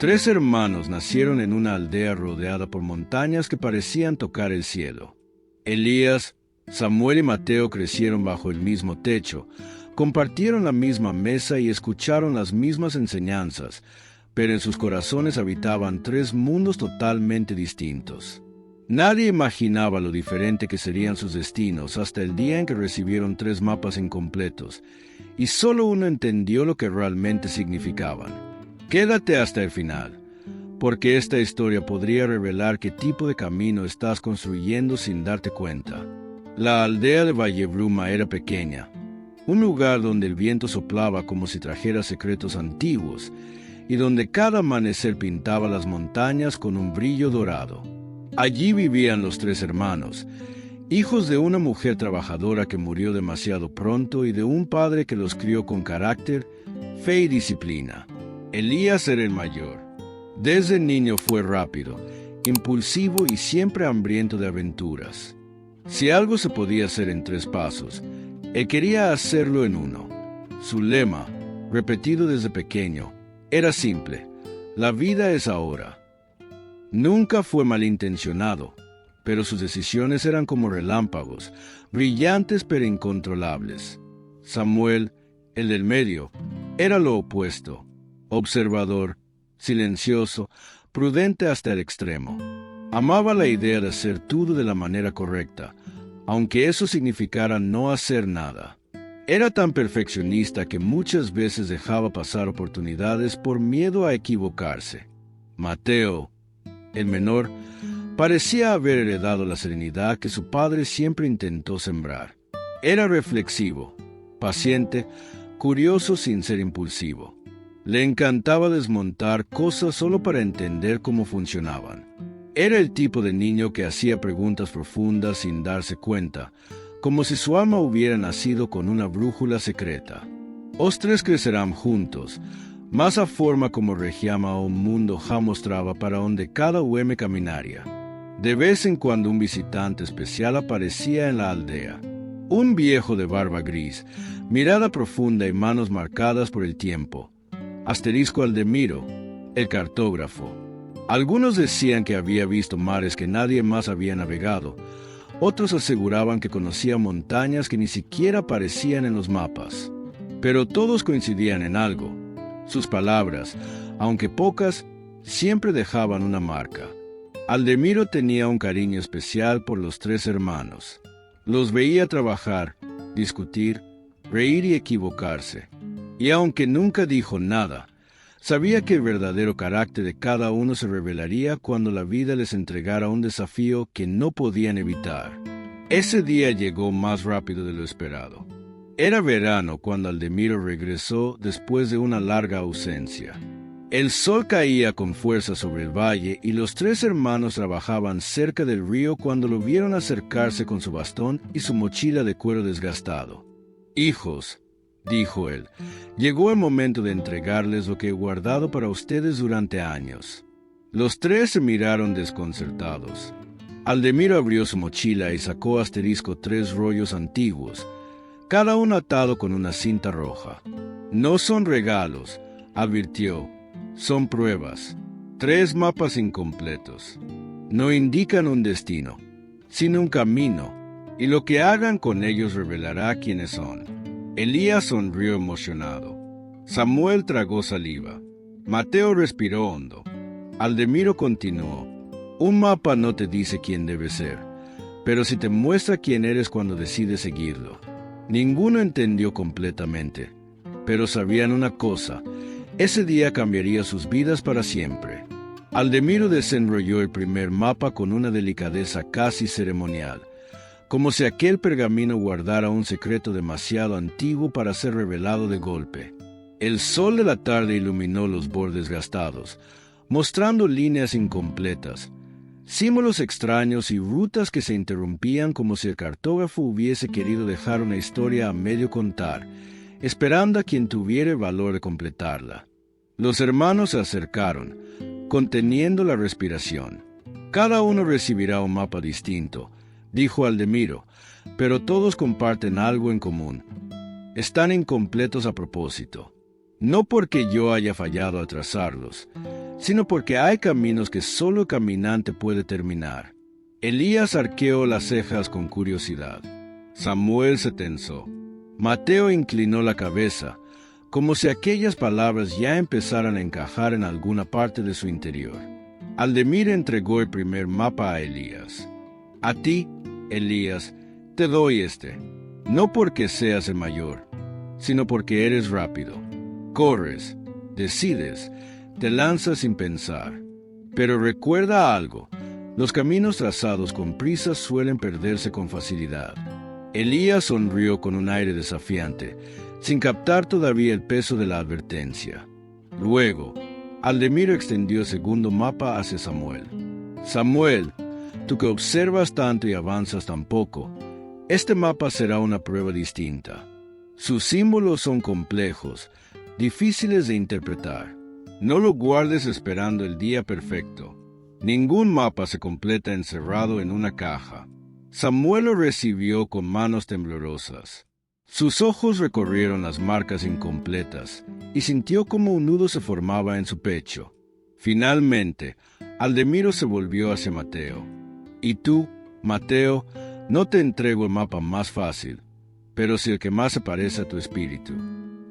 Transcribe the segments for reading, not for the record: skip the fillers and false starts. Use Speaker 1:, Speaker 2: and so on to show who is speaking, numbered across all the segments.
Speaker 1: Tres hermanos nacieron en una aldea rodeada por montañas que parecían tocar el cielo. Elías, Samuel y Mateo crecieron bajo el mismo techo, compartieron la misma mesa y escucharon las mismas enseñanzas, pero en sus corazones habitaban tres mundos totalmente distintos. Nadie imaginaba lo diferente que serían sus destinos hasta el día en que recibieron tres mapas incompletos, y solo uno entendió lo que realmente significaban. Quédate hasta el final, porque esta historia podría revelar qué tipo de camino estás construyendo sin darte cuenta. La aldea de Vallebruma era pequeña, un lugar donde el viento soplaba como si trajera secretos antiguos, y donde cada amanecer pintaba las montañas con un brillo dorado. Allí vivían los tres hermanos, hijos de una mujer trabajadora que murió demasiado pronto y de un padre que los crió con carácter, fe y disciplina. Elías era el mayor. Desde niño fue rápido, impulsivo y siempre hambriento de aventuras. Si algo se podía hacer en 3 pasos, él quería hacerlo en 1. Su lema, repetido desde pequeño, era simple: la vida es ahora. Nunca fue malintencionado, pero sus decisiones eran como relámpagos, brillantes pero incontrolables. Samuel, el del medio, era lo opuesto: observador, silencioso, prudente hasta el extremo. Amaba la idea de hacer todo de la manera correcta, aunque eso significara no hacer nada. Era tan perfeccionista que muchas veces dejaba pasar oportunidades por miedo a equivocarse. Mateo, el menor, parecía haber heredado la serenidad que su padre siempre intentó sembrar. Era reflexivo, paciente, curioso sin ser impulsivo. Le encantaba desmontar cosas solo para entender cómo funcionaban. Era el tipo de niño que hacía preguntas profundas sin darse cuenta, como si su alma hubiera nacido con una brújula secreta. Os tres crecerán juntos, mas a forma como regiama un mundo já mostraba para onde cada ueme caminaria. De vez en cuando un visitante especial aparecía en la aldea. Un viejo de barba gris, mirada profunda y manos marcadas por el tiempo. Asterisco Aldemiro, el cartógrafo. Algunos decían que había visto mares que nadie más había navegado. Otros aseguraban que conocía montañas que ni siquiera aparecían en los mapas. Pero todos coincidían en algo: sus palabras, aunque pocas, siempre dejaban una marca. Aldemiro tenía un cariño especial por los tres hermanos. Los veía trabajar, discutir, reír y equivocarse. Y aunque nunca dijo nada, sabía que el verdadero carácter de cada uno se revelaría cuando la vida les entregara un desafío que no podían evitar. Ese día llegó más rápido de lo esperado. Era verano cuando Aldemiro regresó después de una larga ausencia. El sol caía con fuerza sobre el valle y los tres hermanos trabajaban cerca del río cuando lo vieron acercarse con su bastón y su mochila de cuero desgastado. «Hijos», dijo él, «llegó el momento de entregarles lo que he guardado para ustedes durante años». Los tres se miraron desconcertados. Aldemiro abrió su mochila y sacó 3 rollos antiguos, cada uno atado con una cinta roja. «No son regalos», advirtió, «son pruebas, 3 mapas incompletos. No indican un destino, sino un camino, y lo que hagan con ellos revelará quiénes son». Elías sonrió emocionado. Samuel tragó saliva. Mateo respiró hondo. Aldemiro continuó: «Un mapa no te dice quién debes ser, pero sí te muestra quién eres cuando decides seguirlo». Ninguno entendió completamente, pero sabían una cosa: ese día cambiaría sus vidas para siempre. Aldemiro desenrolló el primer mapa con una delicadeza casi ceremonial, como si aquel pergamino guardara un secreto demasiado antiguo para ser revelado de golpe. El sol de la tarde iluminó los bordes gastados, mostrando líneas incompletas, símbolos extraños y rutas que se interrumpían como si el cartógrafo hubiese querido dejar una historia a medio contar, esperando a quien tuviera el valor de completarla. Los hermanos se acercaron, conteniendo la respiración. «Cada uno recibirá un mapa distinto», dijo Aldemiro, «pero todos comparten algo en común. Están incompletos a propósito. No porque yo haya fallado al trazarlos, sino porque hay caminos que solo el caminante puede terminar. Elías arqueó las cejas con curiosidad. Samuel se tensó. Mateo inclinó la cabeza, como si aquellas palabras ya empezaran a encajar en alguna parte de su interior. Aldemir entregó el primer mapa a Elías. A ti, Elías, te doy este, no porque seas el mayor, sino porque eres rápido. Corres, decides, te lanzas sin pensar. Pero recuerda algo, los caminos trazados con prisa suelen perderse con facilidad. Elías sonrió con un aire desafiante, sin captar todavía el peso de la advertencia. Luego, Aldemiro extendió el segundo mapa hacia Samuel. Samuel, tú que observas tanto y avanzas tan poco, este mapa será una prueba distinta. Sus símbolos son complejos, difíciles de interpretar. No lo guardes esperando el día perfecto. Ningún mapa se completa encerrado en una caja. Samuel lo recibió con manos temblorosas. Sus ojos recorrieron las marcas incompletas y sintió como un nudo se formaba en su pecho. Finalmente, Aldemiro se volvió hacia Mateo. Y tú, Mateo, no te entrego el mapa más fácil, pero sí el que más se parece a tu espíritu.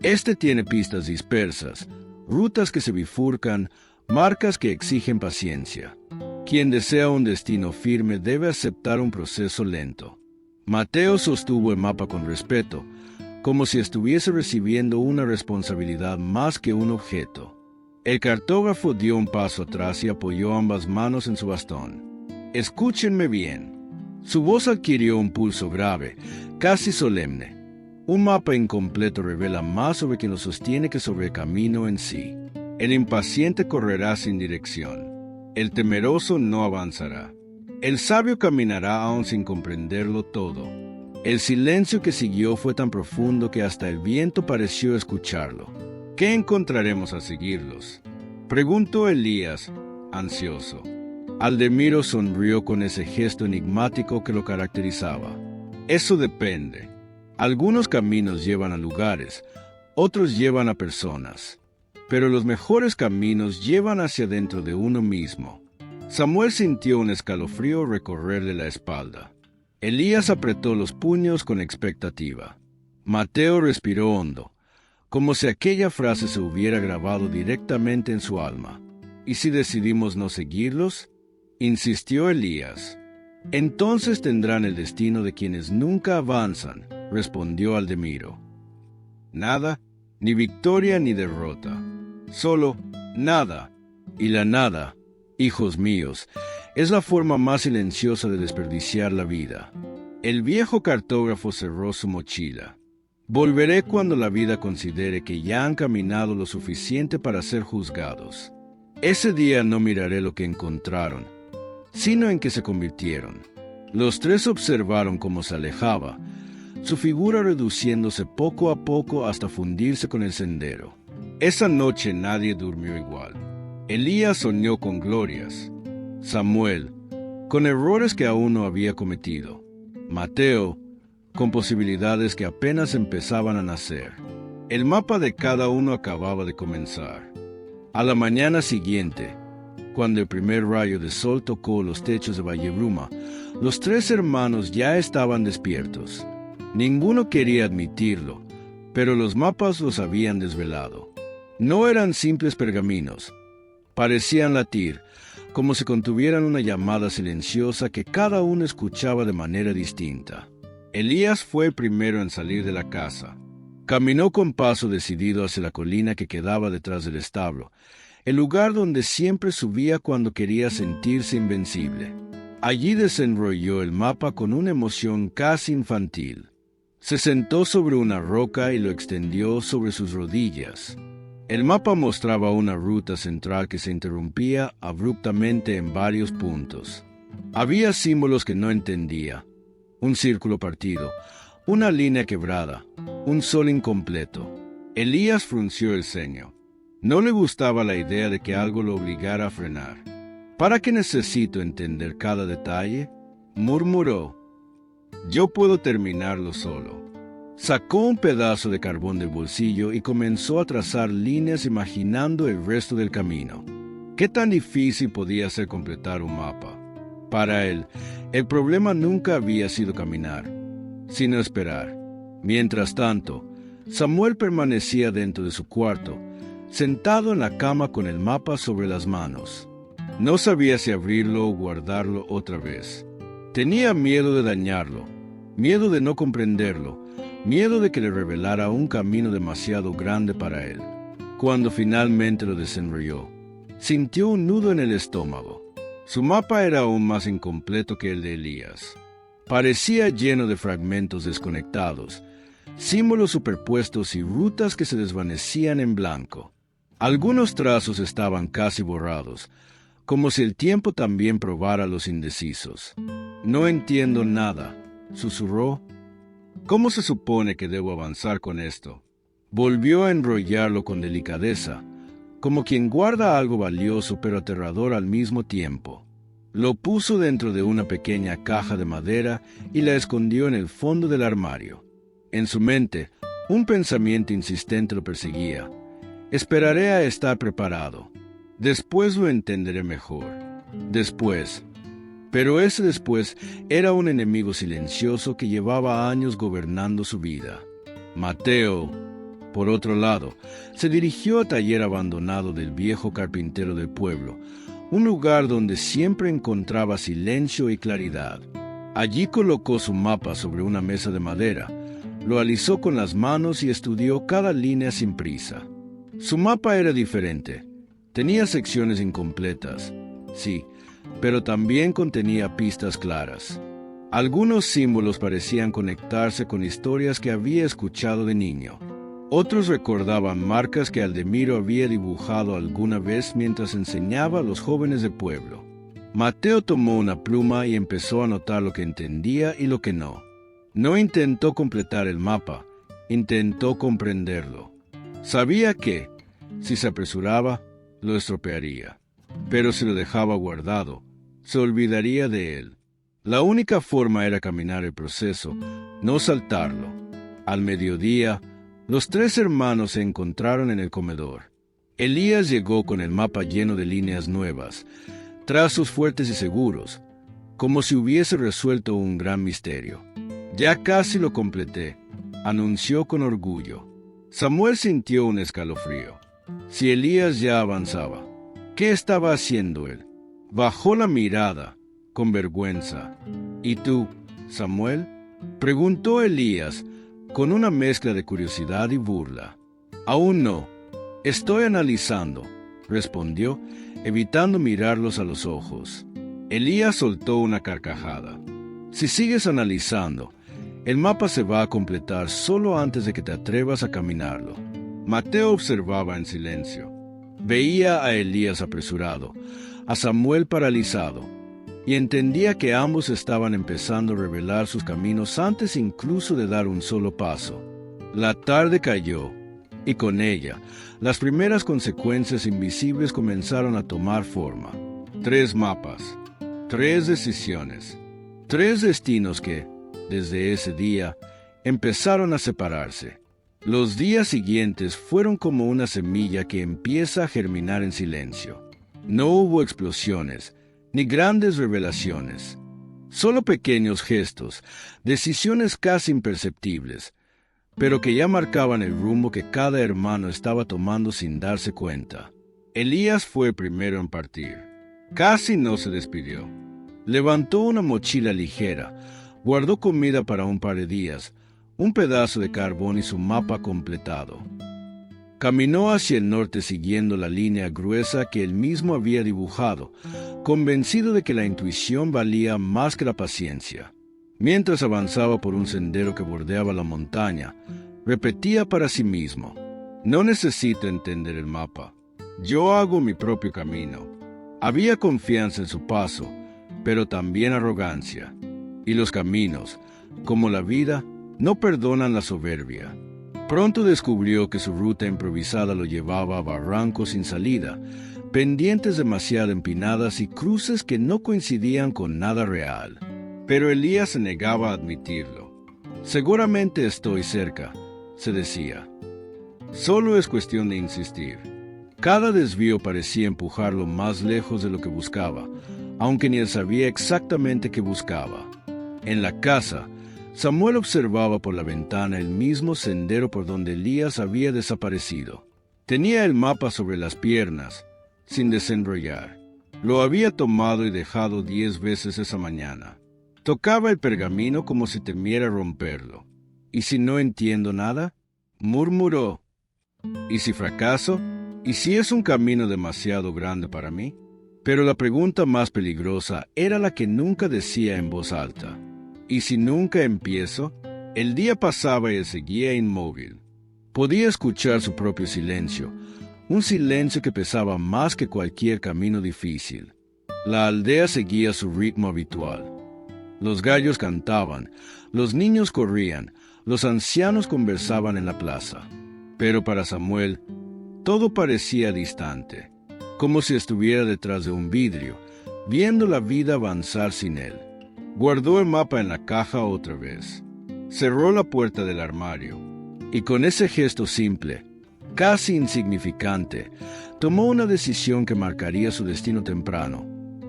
Speaker 1: Este tiene pistas dispersas, rutas que se bifurcan, marcas que exigen paciencia. Quien desea un destino firme debe aceptar un proceso lento. Mateo sostuvo el mapa con respeto, como si estuviese recibiendo una responsabilidad más que un objeto. El cartógrafo dio un paso atrás y apoyó ambas manos en su bastón. Escúchenme bien. Su voz adquirió un pulso grave, casi solemne. Un mapa incompleto revela más sobre quien lo sostiene que sobre el camino en sí. El impaciente correrá sin dirección. El temeroso no avanzará. El sabio caminará aún sin comprenderlo todo. El silencio que siguió fue tan profundo que hasta el viento pareció escucharlo. ¿Qué encontraremos al seguirlos?, preguntó Elías, ansioso. Aldemiro sonrió con ese gesto enigmático que lo caracterizaba. Eso depende. Algunos caminos llevan a lugares, otros llevan a personas. Pero los mejores caminos llevan hacia dentro de uno mismo. Samuel sintió un escalofrío recorrerle la espalda. Elías apretó los puños con expectativa. Mateo respiró hondo, como si aquella frase se hubiera grabado directamente en su alma. ¿Y si decidimos no seguirlos?, insistió Elías. Entonces tendrán el destino de quienes nunca avanzan, respondió Aldemiro. Nada, ni victoria ni derrota. Solo nada. Y la nada, hijos míos, es la forma más silenciosa de desperdiciar la vida. El viejo cartógrafo cerró su mochila. Volveré cuando la vida considere que ya han caminado lo suficiente para ser juzgados. Ese día no miraré lo que encontraron, sino en que se convirtieron. Los tres observaron cómo se alejaba, su figura reduciéndose poco a poco hasta fundirse con el sendero. Esa noche nadie durmió igual. Elías soñó con glorias. Samuel, con errores que aún no había cometido. Mateo, con posibilidades que apenas empezaban a nacer. El mapa de cada uno acababa de comenzar. A la mañana siguiente, cuando el primer rayo de sol tocó los techos de Vallebruma, los tres hermanos ya estaban despiertos. Ninguno quería admitirlo, pero los mapas los habían desvelado. No eran simples pergaminos. Parecían latir, como si contuvieran una llamada silenciosa que cada uno escuchaba de manera distinta. Elías fue el primero en salir de la casa. Caminó con paso decidido hacia la colina que quedaba detrás del establo, el lugar donde siempre subía cuando quería sentirse invencible. Allí desenrolló el mapa con una emoción casi infantil. Se sentó sobre una roca y lo extendió sobre sus rodillas. El mapa mostraba una ruta central que se interrumpía abruptamente en varios puntos. Había símbolos que no entendía. Un círculo partido, una línea quebrada, un sol incompleto. Elías frunció el ceño. No le gustaba la idea de que algo lo obligara a frenar. ¿Para qué necesito entender cada detalle?, murmuró. Yo puedo terminarlo solo. Sacó un pedazo de carbón del bolsillo y comenzó a trazar líneas imaginando el resto del camino. ¿Qué tan difícil podía ser completar un mapa? Para él, el problema nunca había sido caminar, sino esperar. Mientras tanto, Samuel permanecía dentro de su cuarto, sentado en la cama con el mapa sobre las manos. No sabía si abrirlo o guardarlo otra vez. Tenía miedo de dañarlo, miedo de no comprenderlo, miedo de que le revelara un camino demasiado grande para él. Cuando finalmente lo desenrolló, sintió un nudo en el estómago. Su mapa era aún más incompleto que el de Elías. Parecía lleno de fragmentos desconectados, símbolos superpuestos y rutas que se desvanecían en blanco. Algunos trazos estaban casi borrados, como si el tiempo también probara a los indecisos. «No entiendo nada», susurró. «¿Cómo se supone que debo avanzar con esto?» Volvió a enrollarlo con delicadeza, como quien guarda algo valioso pero aterrador al mismo tiempo. Lo puso dentro de una pequeña caja de madera y la escondió en el fondo del armario. En su mente, un pensamiento insistente lo perseguía. «Esperaré a estar preparado. Después lo entenderé mejor. Después». Pero ese después era un enemigo silencioso que llevaba años gobernando su vida. Mateo, por otro lado, se dirigió al taller abandonado del viejo carpintero del pueblo, un lugar donde siempre encontraba silencio y claridad. Allí colocó su mapa sobre una mesa de madera, lo alisó con las manos y estudió cada línea sin prisa. Su mapa era diferente. Tenía secciones incompletas, sí, pero también contenía pistas claras. Algunos símbolos parecían conectarse con historias que había escuchado de niño. Otros recordaban marcas que Aldemiro había dibujado alguna vez mientras enseñaba a los jóvenes del pueblo. Mateo tomó una pluma y empezó a anotar lo que entendía y lo que no. No intentó completar el mapa, intentó comprenderlo. Sabía que, si se apresuraba, lo estropearía. Pero si lo dejaba guardado, se olvidaría de él. La única forma era caminar el proceso, no saltarlo. Al mediodía, los tres hermanos se encontraron en el comedor. Elías llegó con el mapa lleno de líneas nuevas, trazos fuertes y seguros, como si hubiese resuelto un gran misterio. «Ya casi lo completé», anunció con orgullo. Samuel sintió un escalofrío. Si Elías ya avanzaba, ¿qué estaba haciendo él? Bajó la mirada, con vergüenza. «¿Y tú, Samuel?», preguntó Elías, con una mezcla de curiosidad y burla. «Aún no. Estoy analizando», respondió, evitando mirarlos a los ojos. Elías soltó una carcajada. «Si sigues analizando, el mapa se va a completar solo antes de que te atrevas a caminarlo». Mateo observaba en silencio. Veía a Elías apresurado, a Samuel paralizado, y entendía que ambos estaban empezando a revelar sus caminos antes incluso de dar un solo paso. La tarde cayó, y con ella, las primeras consecuencias invisibles comenzaron a tomar forma. 3 mapas, 3 decisiones, 3 destinos que, desde ese día, empezaron a separarse. Los días siguientes fueron como una semilla que empieza a germinar en silencio. No hubo explosiones, ni grandes revelaciones. Solo pequeños gestos, decisiones casi imperceptibles, pero que ya marcaban el rumbo que cada hermano estaba tomando sin darse cuenta. Elías fue el primero en partir. Casi no se despidió. Levantó una mochila ligera, guardó comida para un par de días, un pedazo de carbón y su mapa completado. Caminó hacia el norte siguiendo la línea gruesa que él mismo había dibujado, convencido de que la intuición valía más que la paciencia. Mientras avanzaba por un sendero que bordeaba la montaña, repetía para sí mismo: «No necesito entender el mapa. Yo hago mi propio camino». Había confianza en su paso, pero también arrogancia. Y los caminos, como la vida, no perdonan la soberbia. Pronto descubrió que su ruta improvisada lo llevaba a barrancos sin salida, pendientes demasiado empinadas y cruces que no coincidían con nada real. Pero Elías se negaba a admitirlo. «Seguramente estoy cerca», se decía. «Solo es cuestión de insistir». Cada desvío parecía empujarlo más lejos de lo que buscaba, aunque ni él sabía exactamente qué buscaba. En la casa, Samuel observaba por la ventana el mismo sendero por donde Elías había desaparecido. Tenía el mapa sobre las piernas, sin desenrollar. Lo había tomado y dejado 10 veces esa mañana. Tocaba el pergamino como si temiera romperlo. ¿Y si no entiendo nada?, murmuró. ¿Y si fracaso? ¿Y si es un camino demasiado grande para mí? Pero la pregunta más peligrosa era la que nunca decía en voz alta. ¿Y si nunca empiezo? El día pasaba y él seguía inmóvil. Podía escuchar su propio silencio, un silencio que pesaba más que cualquier camino difícil. La aldea seguía su ritmo habitual. Los gallos cantaban, los niños corrían, los ancianos conversaban en la plaza. Pero para Samuel, todo parecía distante, como si estuviera detrás de un vidrio, viendo la vida avanzar sin él. Guardó el mapa en la caja otra vez. Cerró la puerta del armario, y con ese gesto simple, casi insignificante, tomó una decisión que marcaría su destino temprano: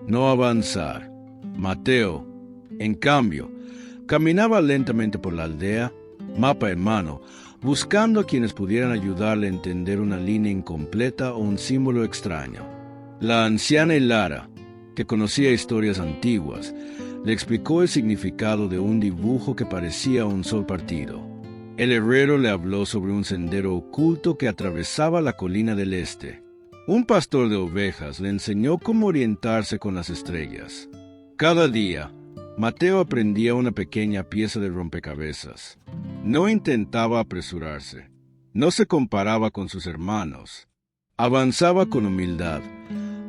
Speaker 1: no avanzar. Mateo, en cambio, caminaba lentamente por la aldea, mapa en mano, buscando a quienes pudieran ayudarle a entender una línea incompleta o un símbolo extraño. La anciana Lara, que conocía historias antiguas, le explicó el significado de un dibujo que parecía un sol partido. El herrero le habló sobre un sendero oculto que atravesaba la colina del este. Un pastor de ovejas le enseñó cómo orientarse con las estrellas. Cada día, Mateo aprendía una pequeña pieza de rompecabezas. No intentaba apresurarse. No se comparaba con sus hermanos. Avanzaba con humildad,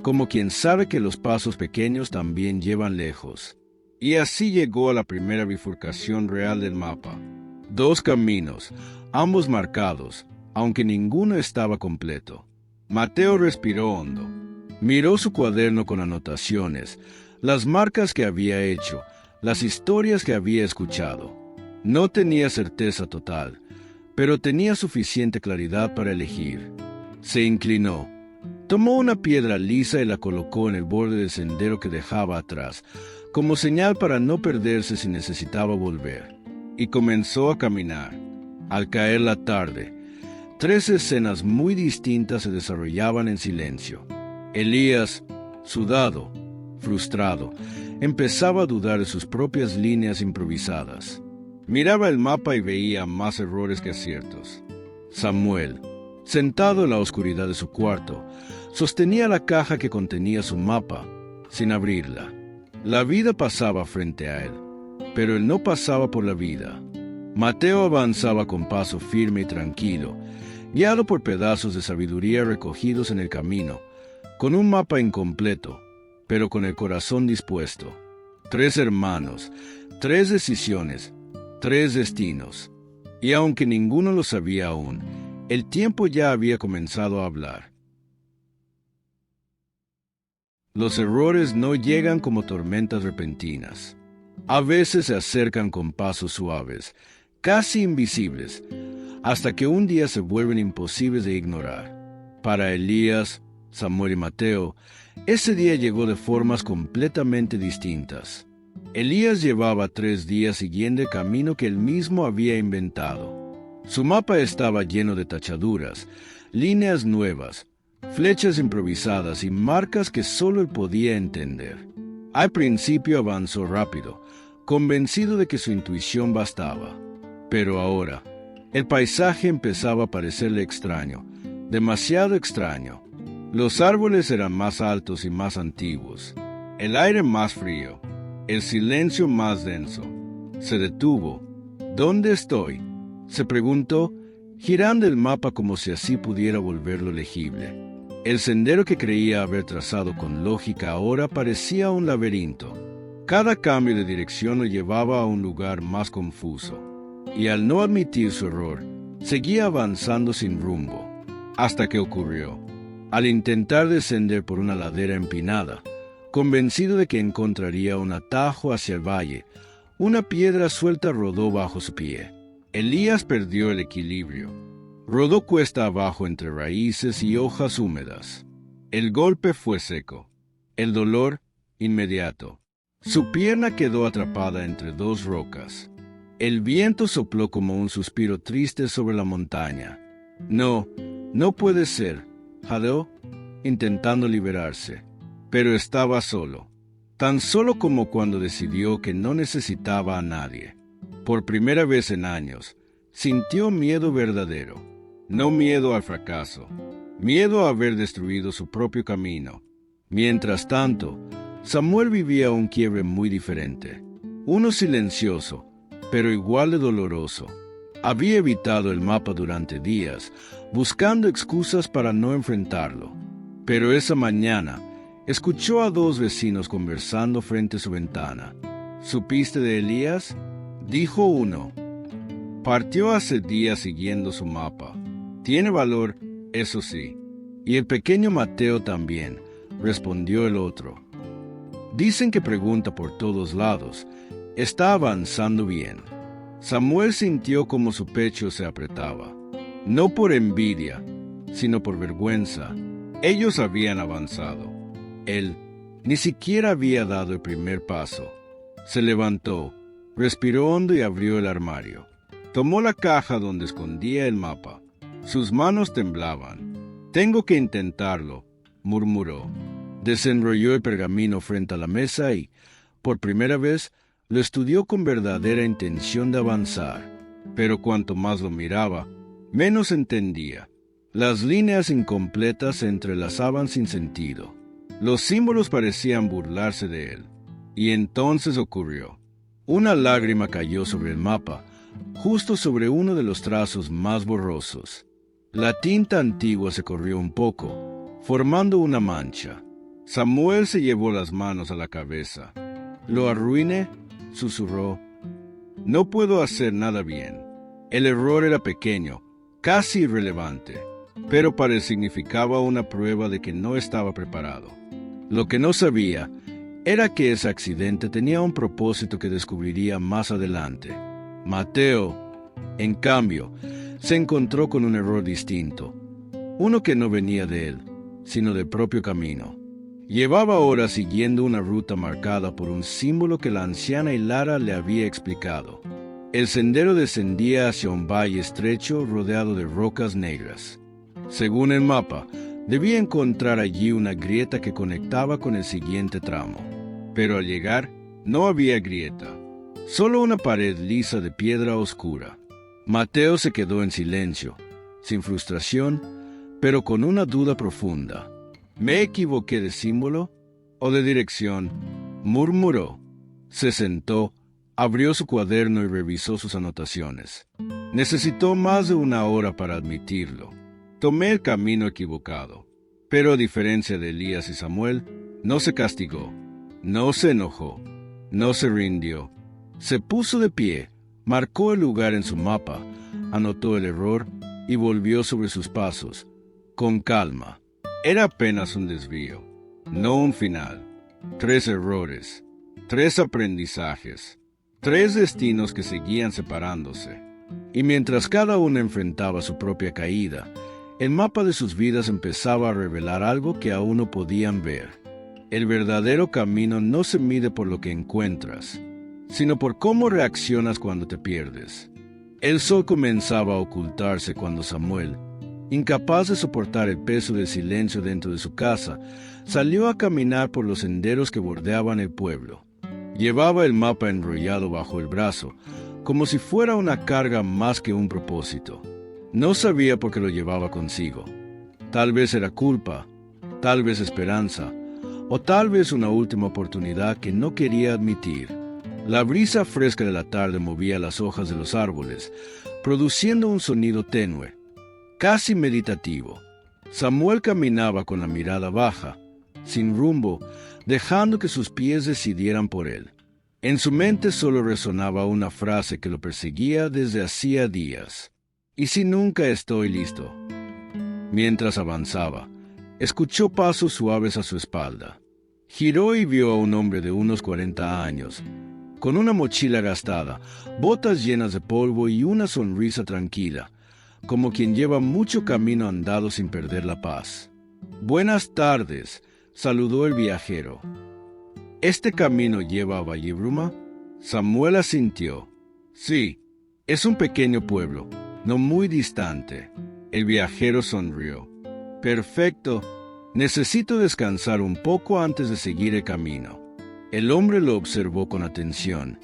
Speaker 1: como quien sabe que los pasos pequeños también llevan lejos. Y así llegó a la primera bifurcación real del mapa. 2 caminos, ambos marcados, aunque ninguno estaba completo. Mateo respiró hondo. Miró su cuaderno con anotaciones, las marcas que había hecho, las historias que había escuchado. No tenía certeza total, pero tenía suficiente claridad para elegir. Se inclinó. Tomó una piedra lisa y la colocó en el borde del sendero que dejaba atrás, como señal para no perderse si necesitaba volver. Y comenzó a caminar. Al caer la tarde, 3 escenas muy distintas se desarrollaban en silencio. Elías, sudado, frustrado, empezaba a dudar de sus propias líneas improvisadas. Miraba el mapa y veía más errores que aciertos. Samuel, sentado en la oscuridad de su cuarto, sostenía la caja que contenía su mapa, sin abrirla. La vida pasaba frente a él, pero él no pasaba por la vida. Mateo avanzaba con paso firme y tranquilo, guiado por pedazos de sabiduría recogidos en el camino, con un mapa incompleto, pero con el corazón dispuesto. 3 hermanos, 3 decisiones, 3 destinos. Y aunque ninguno lo sabía aún, el tiempo ya había comenzado a hablar. Los errores no llegan como tormentas repentinas. A veces se acercan con pasos suaves, casi invisibles, hasta que un día se vuelven imposibles de ignorar. Para Elías, Samuel y Mateo, ese día llegó de formas completamente distintas. Elías llevaba 3 días siguiendo el camino que él mismo había inventado. Su mapa estaba lleno de tachaduras, líneas nuevas, flechas improvisadas y marcas que solo él podía entender. Al principio avanzó rápido, convencido de que su intuición bastaba. Pero ahora, el paisaje empezaba a parecerle extraño, demasiado extraño. Los árboles eran más altos y más antiguos, el aire más frío, el silencio más denso. Se detuvo. ¿Dónde estoy?, se preguntó, girando el mapa como si así pudiera volverlo legible. El sendero que creía haber trazado con lógica ahora parecía un laberinto. Cada cambio de dirección lo llevaba a un lugar más confuso. Y al no admitir su error, seguía avanzando sin rumbo, hasta que ocurrió. Al intentar descender por una ladera empinada, convencido de que encontraría un atajo hacia el valle, una piedra suelta rodó bajo su pie. Elías perdió el equilibrio. Rodó cuesta abajo entre raíces y hojas húmedas. El golpe fue seco, el dolor inmediato. Su pierna quedó atrapada entre dos rocas. El viento sopló como un suspiro triste sobre la montaña. No, no puede ser, jadeó, intentando liberarse. Pero estaba solo, tan solo como cuando decidió que no necesitaba a nadie. Por primera vez en años, sintió miedo verdadero. No miedo al fracaso, miedo a haber destruido su propio camino. Mientras tanto, Samuel vivía un quiebre muy diferente, uno silencioso, pero igual de doloroso. Había evitado el mapa durante días, buscando excusas para no enfrentarlo. Pero esa mañana, escuchó a dos vecinos conversando frente a su ventana. ¿Supiste de Elías?, dijo uno. Partió hace días siguiendo su mapa. Tiene valor, eso sí. Y el pequeño Mateo también, respondió el otro. Dicen que pregunta por todos lados. Está avanzando bien. Samuel sintió como su pecho se apretaba. No por envidia, sino por vergüenza. Ellos habían avanzado. Él ni siquiera había dado el primer paso. Se levantó, respiró hondo y abrió el armario. Tomó la caja donde escondía el mapa. Sus manos temblaban. «Tengo que intentarlo», murmuró. Desenrolló el pergamino frente a la mesa y, por primera vez, lo estudió con verdadera intención de avanzar. Pero cuanto más lo miraba, menos entendía. Las líneas incompletas se entrelazaban sin sentido. Los símbolos parecían burlarse de él. Y entonces ocurrió. Una lágrima cayó sobre el mapa, justo sobre uno de los trazos más borrosos. La tinta antigua se corrió un poco, formando una mancha. Samuel se llevó las manos a la cabeza. «¿Lo arruiné?», susurró. «No puedo hacer nada bien». El error era pequeño, casi irrelevante, pero significaba una prueba de que no estaba preparado. Lo que no sabía era que ese accidente tenía un propósito que descubriría más adelante. Mateo, en cambio, se encontró con un error distinto, uno que no venía de él, sino del propio camino. Llevaba horas siguiendo una ruta marcada por un símbolo que la anciana Hilara le había explicado. El sendero descendía hacia un valle estrecho rodeado de rocas negras. Según el mapa, debía encontrar allí una grieta que conectaba con el siguiente tramo. Pero al llegar, no había grieta, solo una pared lisa de piedra oscura. Mateo se quedó en silencio, sin frustración, pero con una duda profunda. ¿Me equivoqué de símbolo o de dirección?, murmuró. Se sentó, abrió su cuaderno y revisó sus anotaciones. Necesitó más de una hora para admitirlo. Tomé el camino equivocado. Pero a diferencia de Elías y Samuel, no se castigó, no se enojó, no se rindió. Se puso de pie, marcó el lugar en su mapa, anotó el error y volvió sobre sus pasos, con calma. Era apenas un desvío, no un final. 3 errores, 3 aprendizajes, 3 destinos que seguían separándose. Y mientras cada uno enfrentaba su propia caída, el mapa de sus vidas empezaba a revelar algo que aún no podían ver. El verdadero camino no se mide por lo que encuentras, sino por cómo reaccionas cuando te pierdes. El sol comenzaba a ocultarse cuando Samuel, incapaz de soportar el peso del silencio dentro de su casa, salió a caminar por los senderos que bordeaban el pueblo. Llevaba el mapa enrollado bajo el brazo, como si fuera una carga más que un propósito. No sabía por qué lo llevaba consigo. Tal vez era culpa, tal vez esperanza, o tal vez una última oportunidad que no quería admitir. La brisa fresca de la tarde movía las hojas de los árboles, produciendo un sonido tenue, casi meditativo. Samuel caminaba con la mirada baja, sin rumbo, dejando que sus pies decidieran por él. En su mente solo resonaba una frase que lo perseguía desde hacía días. «¿Y si nunca estoy listo?». Mientras avanzaba, escuchó pasos suaves a su espalda. Giró y vio a un hombre de unos 40 años, con una mochila gastada, botas llenas de polvo y una sonrisa tranquila, como quien lleva mucho camino andado sin perder la paz. «Buenas tardes», saludó el viajero. «¿Este camino lleva a Vallebruma?» Samuel asintió. «Sí, es un pequeño pueblo, no muy distante». El viajero sonrió. «Perfecto. Necesito descansar un poco antes de seguir el camino». El hombre lo observó con atención,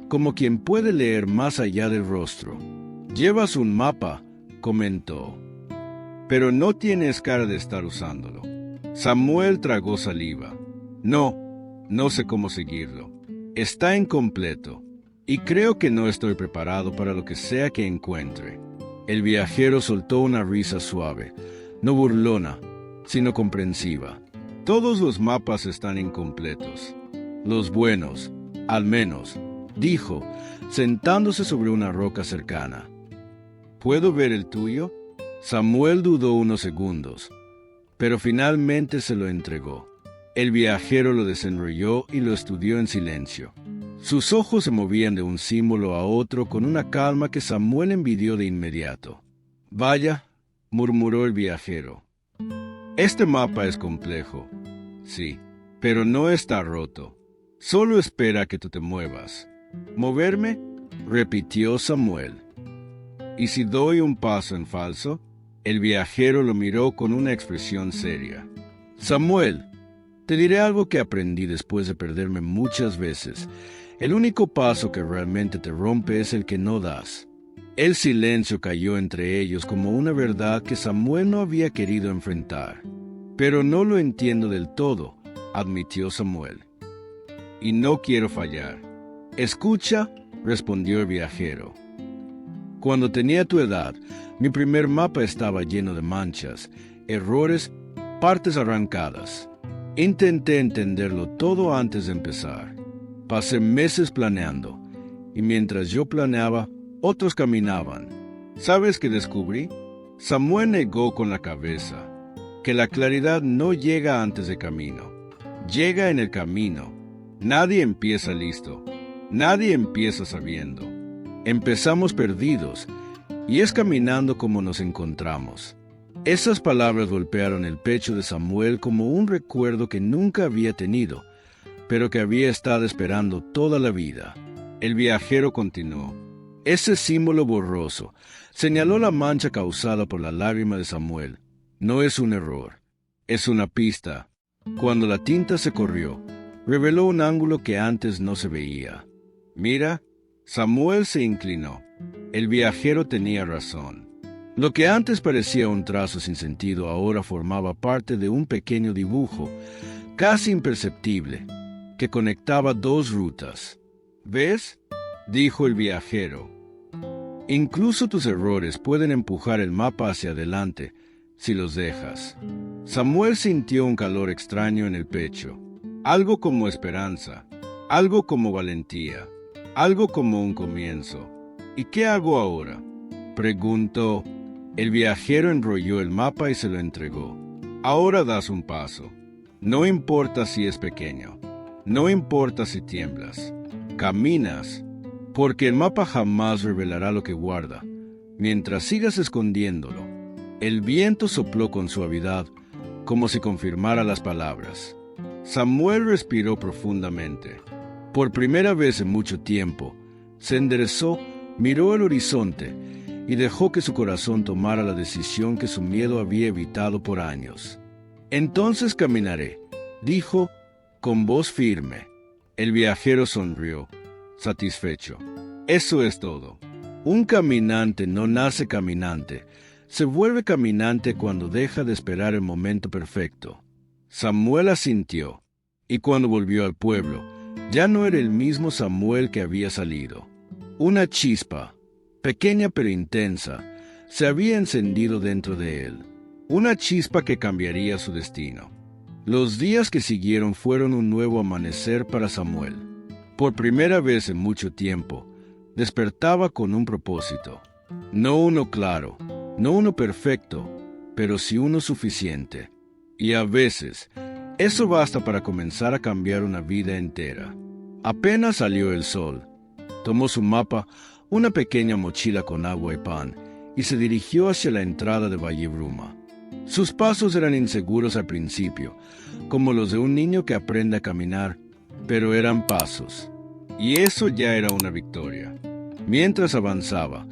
Speaker 1: como quien puede leer más allá del rostro. «Llevas un mapa», comentó. «Pero no tienes cara de estar usándolo». Samuel tragó saliva. No sé cómo seguirlo. Está incompleto, y creo que no estoy preparado para lo que sea que encuentre». El viajero soltó una risa suave, no burlona, sino comprensiva. «Todos los mapas están incompletos. Los buenos, al menos», dijo, sentándose sobre una roca cercana. «¿Puedo ver el tuyo?» Samuel dudó unos segundos, pero finalmente se lo entregó. El viajero lo desenrolló y lo estudió en silencio. Sus ojos se movían de un símbolo a otro con una calma que Samuel envidió de inmediato. «Vaya», murmuró el viajero. «Este mapa es complejo. Sí, pero no está roto. Solo espera que tú te muevas». «¿Moverme?», repitió Samuel. «¿Y si doy un paso en falso?». El viajero lo miró con una expresión seria. «Samuel, te diré algo que aprendí después de perderme muchas veces. El único paso que realmente te rompe es el que no das». El silencio cayó entre ellos como una verdad que Samuel no había querido enfrentar. «Pero no lo entiendo del todo», admitió Samuel. «Y no quiero fallar». «Escucha», respondió el viajero. «Cuando tenía tu edad, mi primer mapa estaba lleno de manchas, errores, partes arrancadas. Intenté entenderlo todo antes de empezar. Pasé meses planeando, y mientras yo planeaba, otros caminaban. ¿Sabes qué descubrí?». Samuel negó con la cabeza. «Que la claridad no llega antes de camino. Llega en el camino. Nadie empieza listo. Nadie empieza sabiendo. Empezamos perdidos, y es caminando como nos encontramos». Esas palabras golpearon el pecho de Samuel como un recuerdo que nunca había tenido, pero que había estado esperando toda la vida. El viajero continuó. «Ese símbolo borroso», señaló la mancha causada por la lágrima de Samuel, «no es un error, es una pista. Cuando la tinta se corrió, reveló un ángulo que antes no se veía». «Mira». Samuel se inclinó. El viajero tenía razón. Lo que antes parecía un trazo sin sentido ahora formaba parte de un pequeño dibujo, casi imperceptible, que conectaba dos rutas. «¿Ves?», dijo el viajero. «Incluso tus errores pueden empujar el mapa hacia adelante si los dejas». Samuel sintió un calor extraño en el pecho, algo como esperanza, algo como valentía, algo como un comienzo. «¿Y qué hago ahora?», preguntó. El viajero enrolló el mapa y se lo entregó. «Ahora das un paso. No importa si es pequeño. No importa si tiemblas. Caminas, porque el mapa jamás revelará lo que guarda, mientras sigas escondiéndolo». El viento sopló con suavidad, como si confirmara las palabras. Samuel respiró profundamente. Por primera vez en mucho tiempo, se enderezó, miró el horizonte y dejó que su corazón tomara la decisión que su miedo había evitado por años. «Entonces caminaré», dijo con voz firme. El viajero sonrió, satisfecho. «Eso es todo. Un caminante no nace caminante, se vuelve caminante cuando deja de esperar el momento perfecto». Samuel asintió, y cuando volvió al pueblo, ya no era el mismo Samuel que había salido. Una chispa, pequeña pero intensa, se había encendido dentro de él. Una chispa que cambiaría su destino. Los días que siguieron fueron un nuevo amanecer para Samuel. Por primera vez en mucho tiempo, despertaba con un propósito. No uno claro, no uno perfecto, pero sí uno suficiente. Y a veces, eso basta para comenzar a cambiar una vida entera. Apenas salió el sol, tomó su mapa, una pequeña mochila con agua y pan, y se dirigió hacia la entrada de Vallebruma. Sus pasos eran inseguros al principio, como los de un niño que aprende a caminar, pero eran pasos. Y eso ya era una victoria. Mientras avanzaba,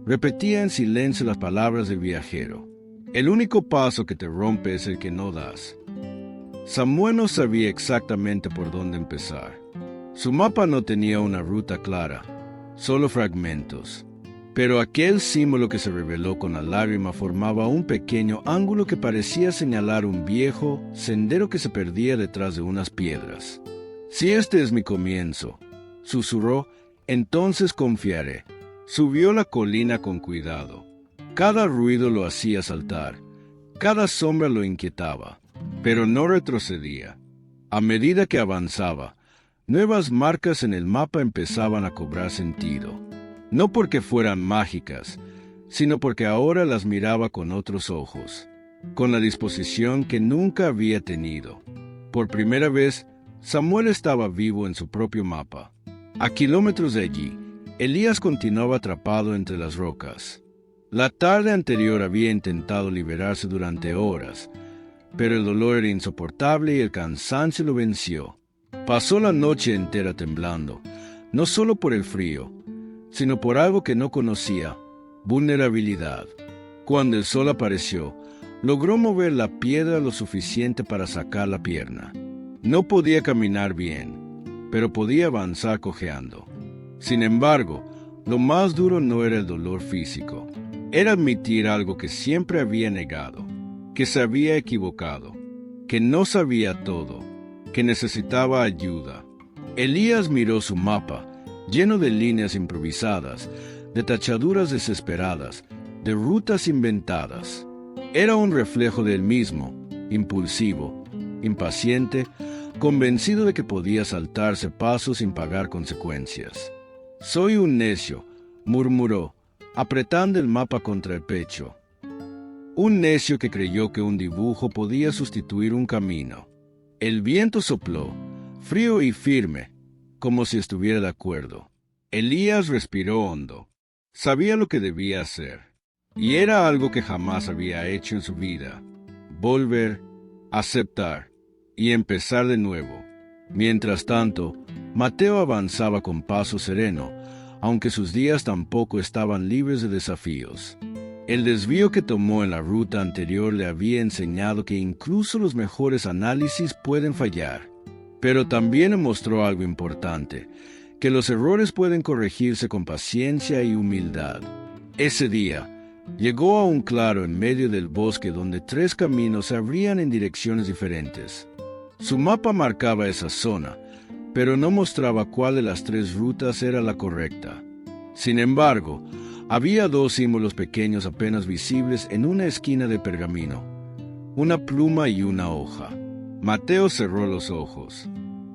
Speaker 1: repetía en silencio las palabras del viajero. El único paso que te rompe es el que no das. Samuel no sabía exactamente por dónde empezar. Su mapa no tenía una ruta clara, solo fragmentos. Pero aquel símbolo que se reveló con la lágrima formaba un pequeño ángulo que parecía señalar un viejo sendero que se perdía detrás de unas piedras. «Si este es mi comienzo», susurró, «entonces confiaré». Subió la colina con cuidado. Cada ruido lo hacía saltar, cada sombra lo inquietaba, pero no retrocedía. A medida que avanzaba, nuevas marcas en el mapa empezaban a cobrar sentido. No porque fueran mágicas, sino porque ahora las miraba con otros ojos, con la disposición que nunca había tenido. Por primera vez, Samuel estaba vivo en su propio mapa. A kilómetros de allí, Elías continuaba atrapado entre las rocas. La tarde anterior había intentado liberarse durante horas, pero el dolor era insoportable y el cansancio lo venció. Pasó la noche entera temblando, no solo por el frío, sino por algo que no conocía: vulnerabilidad. Cuando el sol apareció, logró mover la piedra lo suficiente para sacar la pierna. No podía caminar bien, pero podía avanzar cojeando. Sin embargo, lo más duro no era el dolor físico. Era admitir algo que siempre había negado, que se había equivocado, que no sabía todo, que necesitaba ayuda. Elías miró su mapa, lleno de líneas improvisadas, de tachaduras desesperadas, de rutas inventadas. Era un reflejo de él mismo, impulsivo, impaciente, convencido de que podía saltarse pasos sin pagar consecuencias. «Soy un necio», murmuró, apretando el mapa contra el pecho. Un necio que creyó que un dibujo podía sustituir un camino. El viento sopló, frío y firme, como si estuviera de acuerdo. Elías respiró hondo. Sabía lo que debía hacer, y era algo que jamás había hecho en su vida: volver, aceptar y empezar de nuevo. Mientras tanto, Mateo avanzaba con paso sereno, aunque sus días tampoco estaban libres de desafíos. El desvío que tomó en la ruta anterior le había enseñado que incluso los mejores análisis pueden fallar. Pero también le mostró algo importante: que los errores pueden corregirse con paciencia y humildad. Ese día, llegó a un claro en medio del bosque donde 3 caminos se abrían en direcciones diferentes. Su mapa marcaba esa zona, pero no mostraba cuál de las 3 rutas era la correcta. Sin embargo, había 2 símbolos pequeños apenas visibles en una esquina de pergamino: una pluma y una hoja. Mateo cerró los ojos.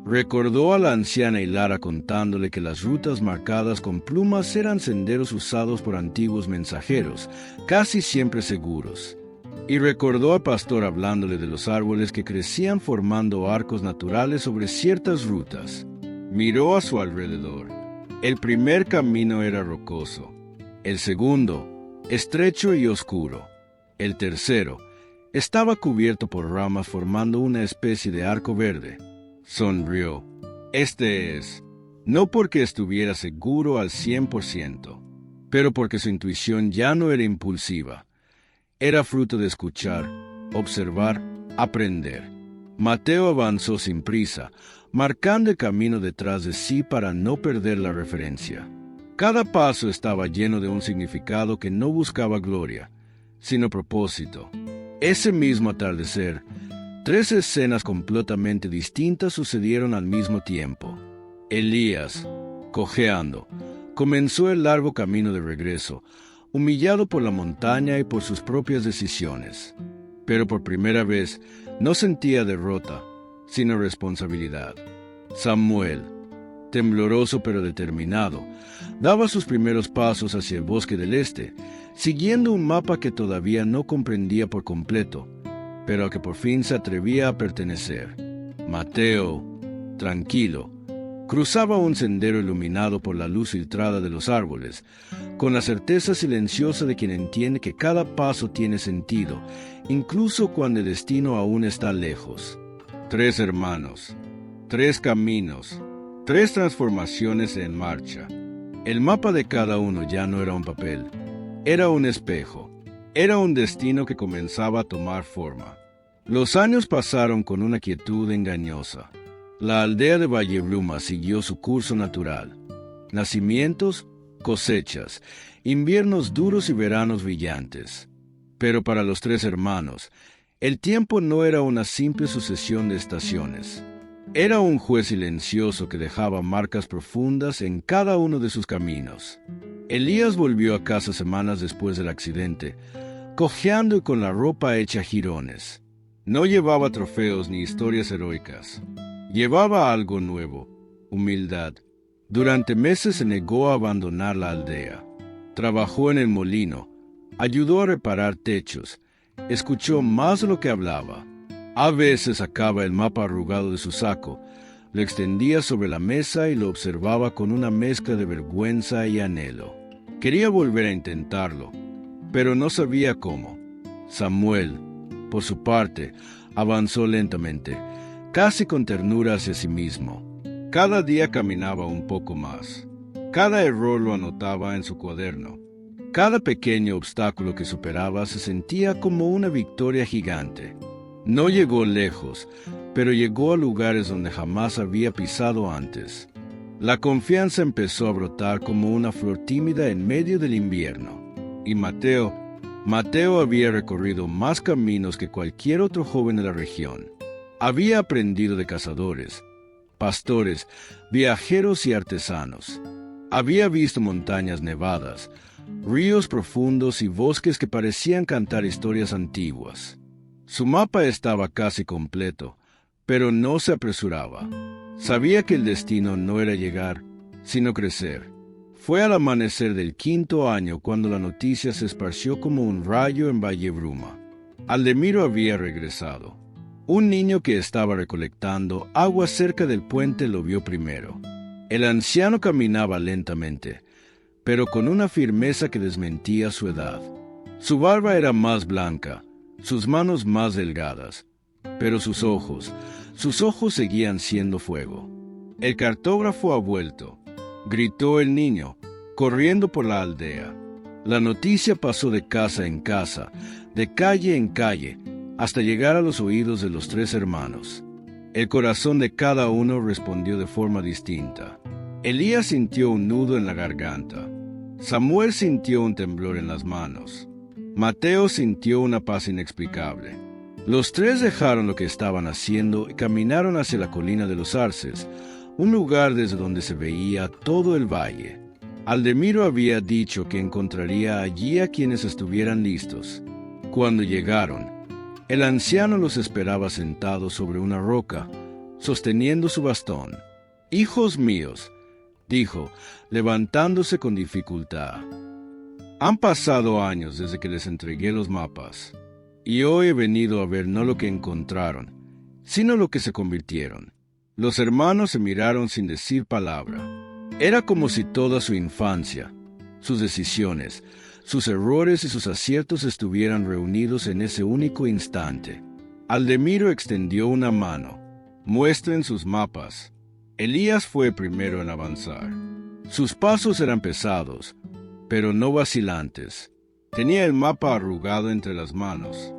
Speaker 1: Recordó a la anciana Hilara contándole que las rutas marcadas con plumas eran senderos usados por antiguos mensajeros, casi siempre seguros. Y recordó al pastor hablándole de los árboles que crecían formando arcos naturales sobre ciertas rutas. Miró a su alrededor. El primer camino era rocoso. El segundo, estrecho y oscuro. El tercero, estaba cubierto por ramas formando una especie de arco verde. Sonrió. Este es, no porque estuviera seguro al 100%, pero porque su intuición ya no era impulsiva. Era fruto de escuchar, observar, aprender. Mateo avanzó sin prisa, marcando el camino detrás de sí para no perder la referencia. Cada paso estaba lleno de un significado que no buscaba gloria, sino propósito. Ese mismo atardecer, 3 escenas completamente distintas sucedieron al mismo tiempo. Elías, cojeando, comenzó el largo camino de regreso, humillado por la montaña y por sus propias decisiones. Pero por primera vez no sentía derrota, sino responsabilidad. Samuel, tembloroso pero determinado, daba sus primeros pasos hacia el bosque del este, siguiendo un mapa que todavía no comprendía por completo, pero a que por fin se atrevía a pertenecer. Mateo, tranquilo, Cruzaba un sendero iluminado por la luz filtrada de los árboles, con la certeza silenciosa de quien entiende que cada paso tiene sentido, incluso cuando el destino aún está lejos. 3 hermanos, 3 caminos, 3 transformaciones en marcha. El mapa de cada uno ya no era un papel, era un espejo, era un destino que comenzaba a tomar forma. Los años pasaron con una quietud engañosa. La aldea de Vallebruma siguió su curso natural. Nacimientos, cosechas, inviernos duros y veranos brillantes. Pero para los 3 hermanos, el tiempo no era una simple sucesión de estaciones. Era un juez silencioso que dejaba marcas profundas en cada uno de sus caminos. Elías volvió a casa semanas después del accidente, cojeando y con la ropa hecha jirones. No llevaba trofeos ni historias heroicas. Llevaba algo nuevo, humildad. Durante meses se negó a abandonar la aldea. Trabajó en el molino, ayudó a reparar techos, escuchó más de lo que hablaba. A veces sacaba el mapa arrugado de su saco, lo extendía sobre la mesa y lo observaba con una mezcla de vergüenza y anhelo. Quería volver a intentarlo, pero no sabía cómo. Samuel, por su parte, avanzó lentamente, casi con ternura hacia sí mismo. Cada día caminaba un poco más. Cada error lo anotaba en su cuaderno. Cada pequeño obstáculo que superaba se sentía como una victoria gigante. No llegó lejos, pero llegó a lugares donde jamás había pisado antes. La confianza empezó a brotar como una flor tímida en medio del invierno. Y Mateo había recorrido más caminos que cualquier otro joven de la región. Había aprendido de cazadores, pastores, viajeros y artesanos. Había visto montañas nevadas, ríos profundos y bosques que parecían cantar historias antiguas. Su mapa estaba casi completo, pero no se apresuraba. Sabía que el destino no era llegar, sino crecer. Fue al amanecer del 5.º año cuando la noticia se esparció como un rayo en Vallebruma. Aldemiro había regresado. Un niño que estaba recolectando agua cerca del puente lo vio primero. El anciano caminaba lentamente, pero con una firmeza que desmentía su edad. Su barba era más blanca, sus manos más delgadas, pero sus ojos seguían siendo fuego. El cartógrafo ha vuelto, gritó el niño, corriendo por la aldea. La noticia pasó de casa en casa, de calle en calle, hasta llegar a los oídos de los 3 hermanos. El corazón de cada uno respondió de forma distinta. Elías sintió un nudo en la garganta. Samuel sintió un temblor en las manos. Mateo sintió una paz inexplicable. Los 3 dejaron lo que estaban haciendo y caminaron hacia la colina de los Arces, un lugar desde donde se veía todo el valle. Aldemiro había dicho que encontraría allí a quienes estuvieran listos. Cuando llegaron, el anciano los esperaba sentado sobre una roca, sosteniendo su bastón. «Hijos míos», dijo, levantándose con dificultad. «Han pasado años desde que les entregué los mapas, y hoy he venido a ver no lo que encontraron, sino lo que se convirtieron». Los hermanos se miraron sin decir palabra. Era como si toda su infancia, sus decisiones, sus errores y sus aciertos estuvieran reunidos en ese único instante. Aldemiro extendió una mano. «Muestren sus mapas». Elías fue el primero en avanzar. Sus pasos eran pesados, pero no vacilantes. Tenía el mapa arrugado entre las manos.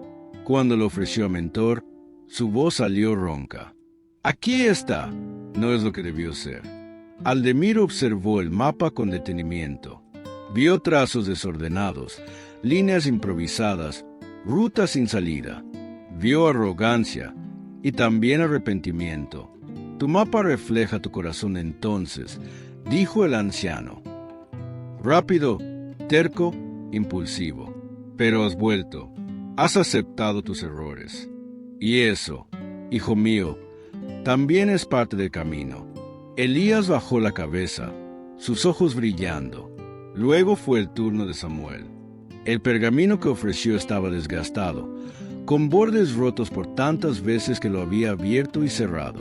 Speaker 1: Cuando lo ofreció a Mentor, su voz salió ronca. «Aquí está», no es lo que debió ser. Aldemiro observó el mapa con detenimiento. Vio trazos desordenados, líneas improvisadas, rutas sin salida. Vio arrogancia y también arrepentimiento. «Tu mapa refleja tu corazón entonces», dijo el anciano. «Rápido, terco, impulsivo. Pero has vuelto. Has aceptado tus errores. Y eso, hijo mío, también es parte del camino». Elías bajó la cabeza, sus ojos brillando. Luego fue el turno de Samuel. El pergamino que ofreció estaba desgastado, con bordes rotos por tantas veces que lo había abierto y cerrado.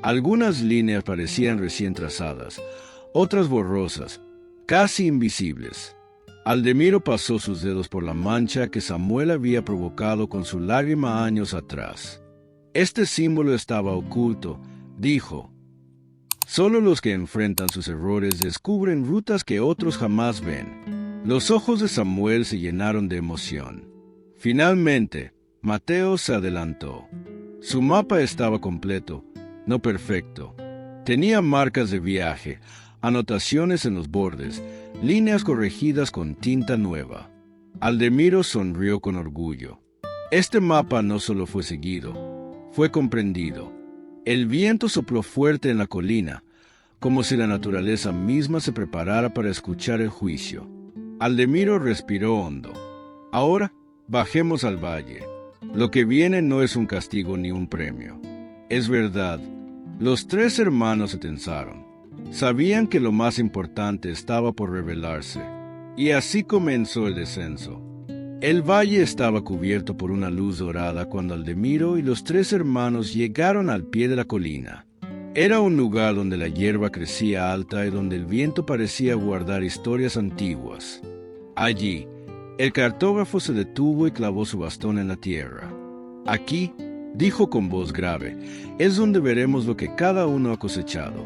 Speaker 1: Algunas líneas parecían recién trazadas, otras borrosas, casi invisibles. Aldemiro pasó sus dedos por la mancha que Samuel había provocado con su lágrima años atrás. Este símbolo estaba oculto, dijo. Solo los que enfrentan sus errores descubren rutas que otros jamás ven. Los ojos de Samuel se llenaron de emoción. Finalmente, Mateo se adelantó. Su mapa estaba completo, no perfecto. Tenía marcas de viaje, anotaciones en los bordes, líneas corregidas con tinta nueva. Aldemiro sonrió con orgullo. Este mapa no solo fue seguido, fue comprendido. El viento sopló fuerte en la colina, como si la naturaleza misma se preparara para escuchar el juicio. Aldemiro respiró hondo. Ahora, bajemos al valle. Lo que viene no es un castigo ni un premio. Es verdad. Los tres hermanos se tensaron. Sabían que lo más importante estaba por revelarse. Y así comenzó el descenso. El valle estaba cubierto por una luz dorada cuando Aldemiro y los tres hermanos llegaron al pie de la colina. Era un lugar donde la hierba crecía alta y donde el viento parecía guardar historias antiguas. Allí, el cartógrafo se detuvo y clavó su bastón en la tierra. Aquí, dijo con voz grave, es donde veremos lo que cada uno ha cosechado.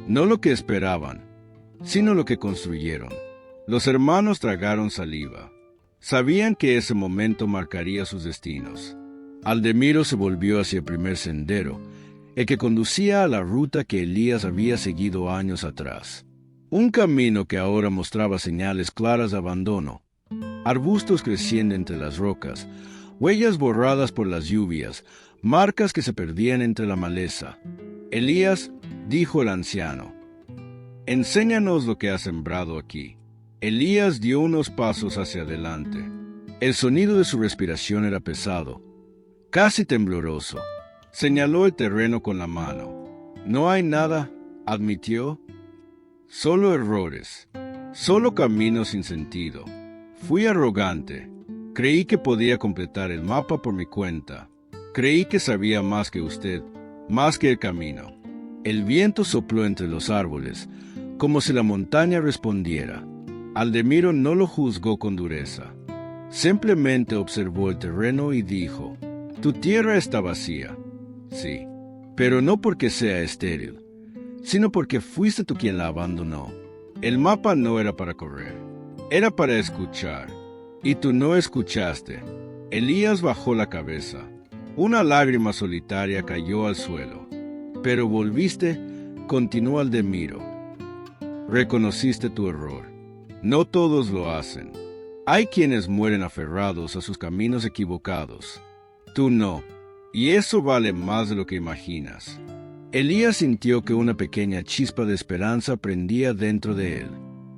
Speaker 1: No lo que esperaban, sino lo que construyeron. Los hermanos tragaron saliva. Sabían que ese momento marcaría sus destinos. Aldemiro se volvió hacia el primer sendero, el que conducía a la ruta que Elías había seguido años atrás. Un camino que ahora mostraba señales claras de abandono, arbustos creciendo entre las rocas, huellas borradas por las lluvias, marcas que se perdían entre la maleza. Elías, dijo el anciano, enséñanos lo que has sembrado aquí. Elías dio unos pasos hacia adelante. El sonido de su respiración era pesado, casi tembloroso. Señaló el terreno con la mano. No hay nada, admitió. Solo errores, solo caminos sin sentido. Fui arrogante. Creí que podía completar el mapa por mi cuenta. Creí que sabía más que usted, más que el camino. El viento sopló entre los árboles, como si la montaña respondiera. Aldemiro no lo juzgó con dureza. Simplemente observó el terreno y dijo, tu tierra está vacía. Sí, pero no porque sea estéril, sino porque fuiste tú quien la abandonó. El mapa no era para correr, era para escuchar. Y tú no escuchaste. Elías bajó la cabeza. Una lágrima solitaria cayó al suelo. Pero volviste, continuó Aldemiro. Reconociste tu error. No todos lo hacen. Hay quienes mueren aferrados a sus caminos equivocados. Tú no, y eso vale más de lo que imaginas. Elías sintió que una pequeña chispa de esperanza prendía dentro de él.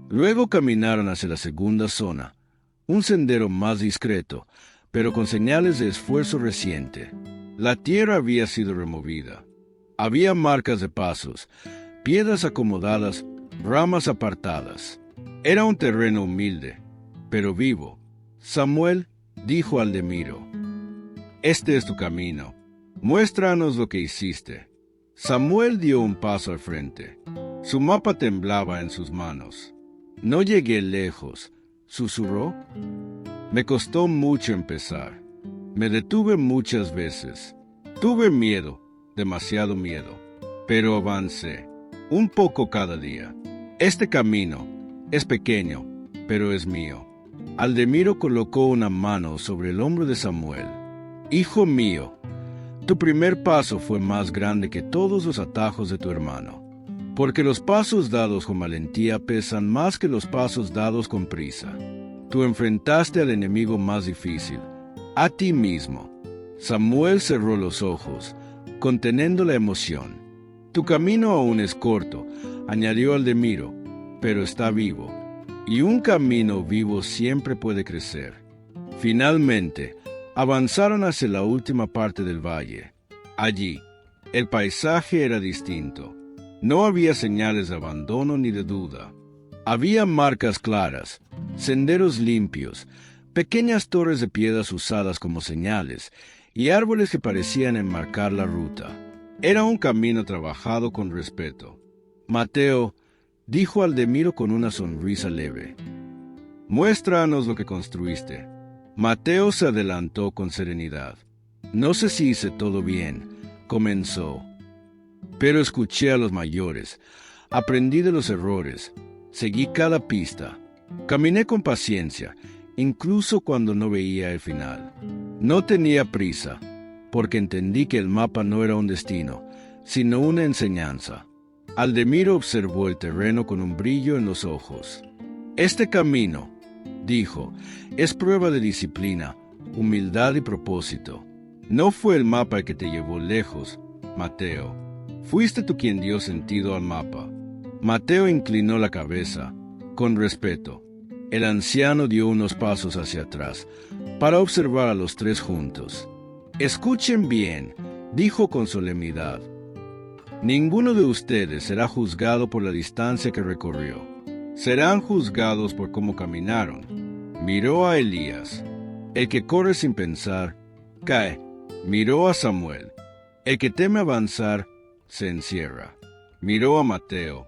Speaker 1: Luego caminaron hacia la segunda zona, un sendero más discreto, pero con señales de esfuerzo reciente. La tierra había sido removida. Había marcas de pasos, piedras acomodadas, ramas apartadas. Era un terreno humilde, pero vivo. Samuel dijo a Aldemiro, este es tu camino. Muéstranos lo que hiciste. Samuel dio un paso al frente. Su mapa temblaba en sus manos. No llegué lejos, susurró. Me costó mucho empezar. Me detuve muchas veces. Tuve miedo, demasiado miedo, pero avancé, un poco cada día. Este camino es pequeño, pero es mío. Aldemiro colocó una mano sobre el hombro de Samuel. Hijo mío, tu primer paso fue más grande que todos los atajos de tu hermano, porque los pasos dados con valentía pesan más que los pasos dados con prisa. Tú enfrentaste al enemigo más difícil, a ti mismo. Samuel cerró los ojos, conteniendo la emoción. Tu camino aún es corto, añadió Aldemiro, pero está vivo, y un camino vivo siempre puede crecer. Finalmente, avanzaron hacia la última parte del valle. Allí, el paisaje era distinto. No había señales de abandono ni de duda. Había marcas claras, senderos limpios, pequeñas torres de piedras usadas como señales, y árboles que parecían enmarcar la ruta. Era un camino trabajado con respeto. Mateo, dijo Aldemiro con una sonrisa leve, muéstranos lo que construiste. Mateo se adelantó con serenidad. No sé si hice todo bien, comenzó, pero escuché a los mayores, aprendí de los errores, seguí cada pista, caminé con paciencia, incluso cuando no veía el final. No tenía prisa, porque entendí que el mapa no era un destino, sino una enseñanza. Aldemiro observó el terreno con un brillo en los ojos. Este camino, dijo, es prueba de disciplina, humildad y propósito. No fue el mapa el que te llevó lejos, Mateo. Fuiste tú quien dio sentido al mapa. Mateo inclinó la cabeza, con respeto. El anciano dio unos pasos hacia atrás, para observar a los tres juntos. Escuchen bien, dijo con solemnidad. Ninguno de ustedes será juzgado por la distancia que recorrió. Serán juzgados por cómo caminaron. Miró a Elías. El que corre sin pensar, cae. Miró a Samuel. El que teme avanzar, se encierra. Miró a Mateo.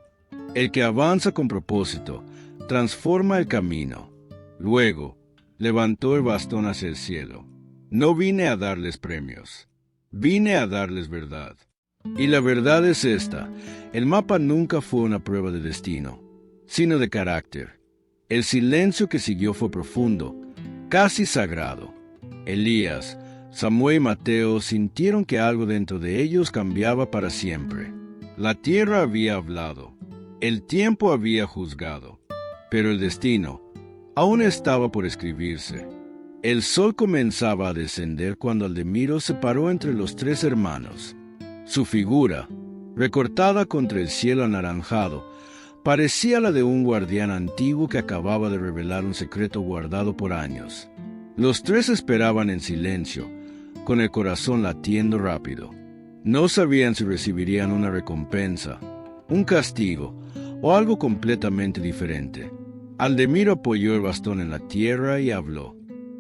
Speaker 1: El que avanza con propósito, transforma el camino. Luego, levantó el bastón hacia el cielo. No vine a darles premios. Vine a darles verdad. Y la verdad es esta. El mapa nunca fue una prueba de destino, sino de carácter. El silencio que siguió fue profundo, casi sagrado. Elías, Samuel y Mateo sintieron que algo dentro de ellos cambiaba para siempre. La tierra había hablado, el tiempo había juzgado, pero el destino aún estaba por escribirse. El sol comenzaba a descender cuando Aldemiro se paró entre los tres hermanos. Su figura, recortada contra el cielo anaranjado, parecía la de un guardián antiguo que acababa de revelar un secreto guardado por años. Los tres esperaban en silencio, con el corazón latiendo rápido. No sabían si recibirían una recompensa, un castigo o algo completamente diferente. Aldemiro apoyó el bastón en la tierra y habló.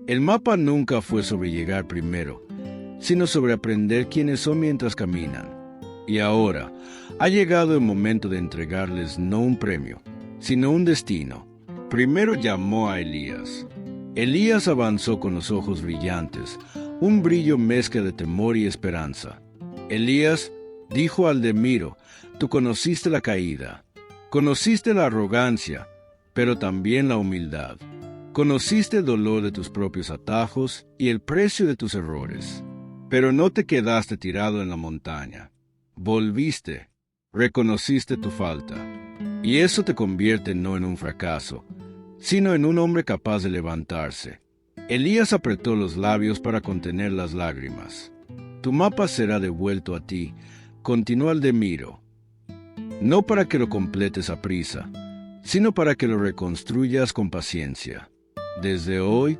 Speaker 1: El mapa nunca fue sobre llegar primero, sino sobre aprender quiénes son mientras caminan. Y ahora ha llegado el momento de entregarles no un premio, sino un destino. Primero llamó a Elías. Elías avanzó con los ojos brillantes, un brillo mezcla de temor y esperanza. Elías dijo a Aldemiro, tú conociste la caída, conociste la arrogancia, pero también la humildad. Conociste el dolor de tus propios atajos y el precio de tus errores. Pero no te quedaste tirado en la montaña. Volviste, reconociste tu falta. Y eso te convierte no en un fracaso, sino en un hombre capaz de levantarse. Elías apretó los labios para contener las lágrimas. Tu mapa será devuelto a ti, continuó Aldemiro. No para que lo completes a prisa, sino para que lo reconstruyas con paciencia. Desde hoy,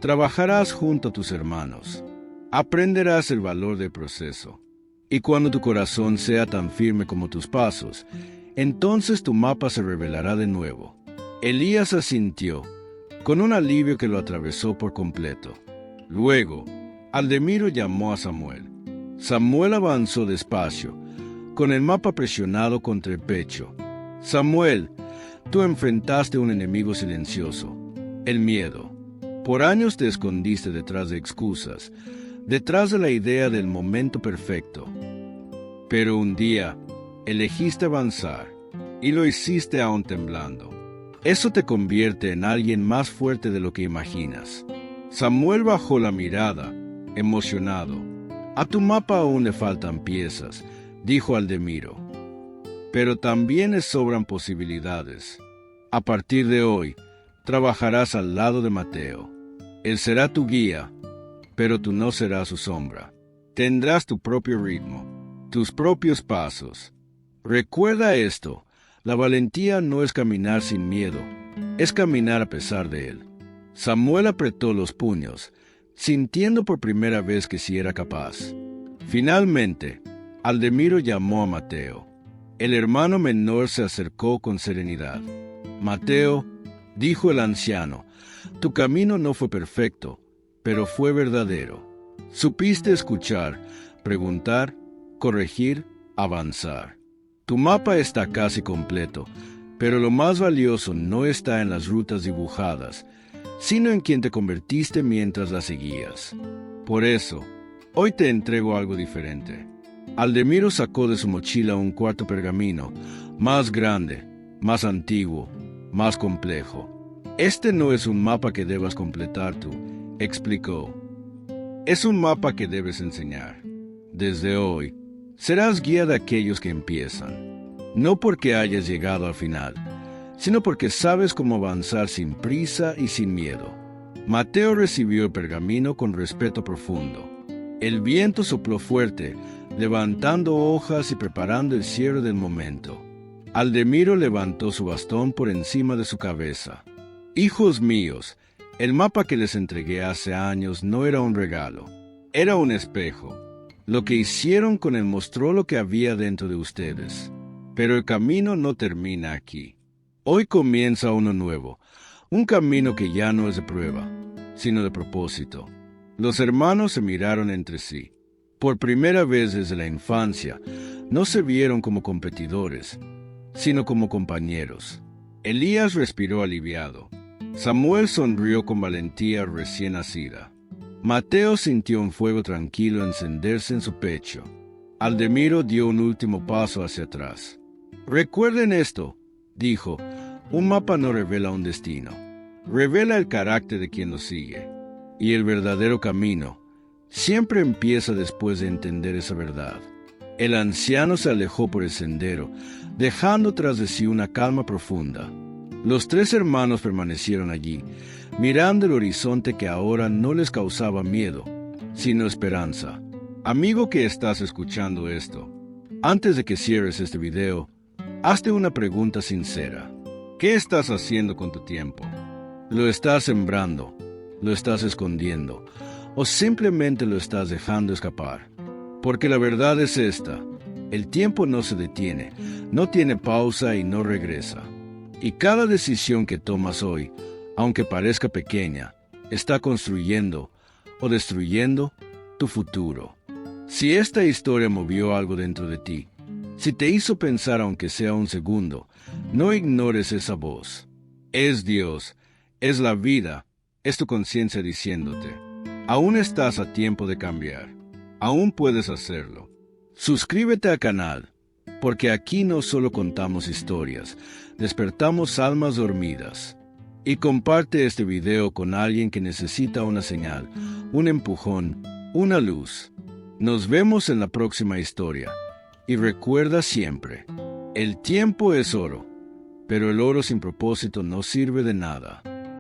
Speaker 1: trabajarás junto a tus hermanos. Aprenderás el valor del proceso. Y cuando tu corazón sea tan firme como tus pasos, entonces tu mapa se revelará de nuevo. Elías asintió, con un alivio que lo atravesó por completo. Luego, Aldemiro llamó a Samuel. Samuel avanzó despacio, con el mapa presionado contra el pecho. Samuel, tú enfrentaste a un enemigo silencioso, el miedo. Por años te escondiste detrás de excusas, detrás de la idea del momento perfecto. Pero un día, elegiste avanzar, y lo hiciste aún temblando. Eso te convierte en alguien más fuerte de lo que imaginas. Samuel bajó la mirada, emocionado. A tu mapa aún le faltan piezas, dijo Aldemiro. Pero también le sobran posibilidades. A partir de hoy, trabajarás al lado de Mateo. Él será tu guía, pero tú no serás su sombra. Tendrás tu propio ritmo, tus propios pasos. Recuerda esto, la valentía no es caminar sin miedo, es caminar a pesar de él. Samuel apretó los puños, sintiendo por primera vez que sí era capaz. Finalmente, Aldemiro llamó a Mateo. El hermano menor se acercó con serenidad. Mateo, dijo el anciano, tu camino no fue perfecto, pero fue verdadero. Supiste escuchar, preguntar corregir, avanzar. Tu mapa está casi completo, pero lo más valioso no está en las rutas dibujadas, sino en quien te convertiste mientras las seguías. Por eso, hoy te entrego algo diferente. Aldemiro sacó de su mochila un cuarto pergamino, más grande, más antiguo, más complejo. Este no es un mapa que debas completar tú, explicó. Es un mapa que debes enseñar. Desde hoy, serás guía de aquellos que empiezan. No porque hayas llegado al final, sino porque sabes cómo avanzar sin prisa y sin miedo. Mateo recibió el pergamino con respeto profundo. El viento sopló fuerte, levantando hojas y preparando el cierre del momento. Aldemiro levantó su bastón por encima de su cabeza. Hijos míos, el mapa que les entregué hace años no era un regalo, era un espejo. Lo que hicieron con él mostró lo que había dentro de ustedes. Pero el camino no termina aquí. Hoy comienza uno nuevo, un camino que ya no es de prueba, sino de propósito. Los hermanos se miraron entre sí. Por primera vez desde la infancia, no se vieron como competidores, sino como compañeros. Elías respiró aliviado. Samuel sonrió con valentía recién nacida. Mateo sintió un fuego tranquilo encenderse en su pecho. Aldemiro dio un último paso hacia atrás. Recuerden esto, dijo, un mapa no revela un destino. Revela el carácter de quien lo sigue. Y el verdadero camino siempre empieza después de entender esa verdad. El anciano se alejó por el sendero, dejando tras de sí una calma profunda. Los tres hermanos permanecieron allí, mirando el horizonte que ahora no les causaba miedo, sino esperanza. Amigo que estás escuchando esto, antes de que cierres este video, hazte una pregunta sincera. ¿Qué estás haciendo con tu tiempo? ¿Lo estás sembrando? ¿Lo estás escondiendo? ¿O simplemente lo estás dejando escapar? Porque la verdad es esta: el tiempo no se detiene, no tiene pausa y no regresa. Y cada decisión que tomas hoy, aunque parezca pequeña, está construyendo o destruyendo tu futuro. Si esta historia movió algo dentro de ti, si te hizo pensar aunque sea un segundo, no ignores esa voz. Es Dios, es la vida, es tu conciencia diciéndote: aún estás a tiempo de cambiar, aún puedes hacerlo. Suscríbete al canal, porque aquí no solo contamos historias, despertamos almas dormidas. Y comparte este video con alguien que necesita una señal, un empujón, una luz. Nos vemos en la próxima historia. Y recuerda siempre, el tiempo es oro, pero el oro sin propósito no sirve de nada.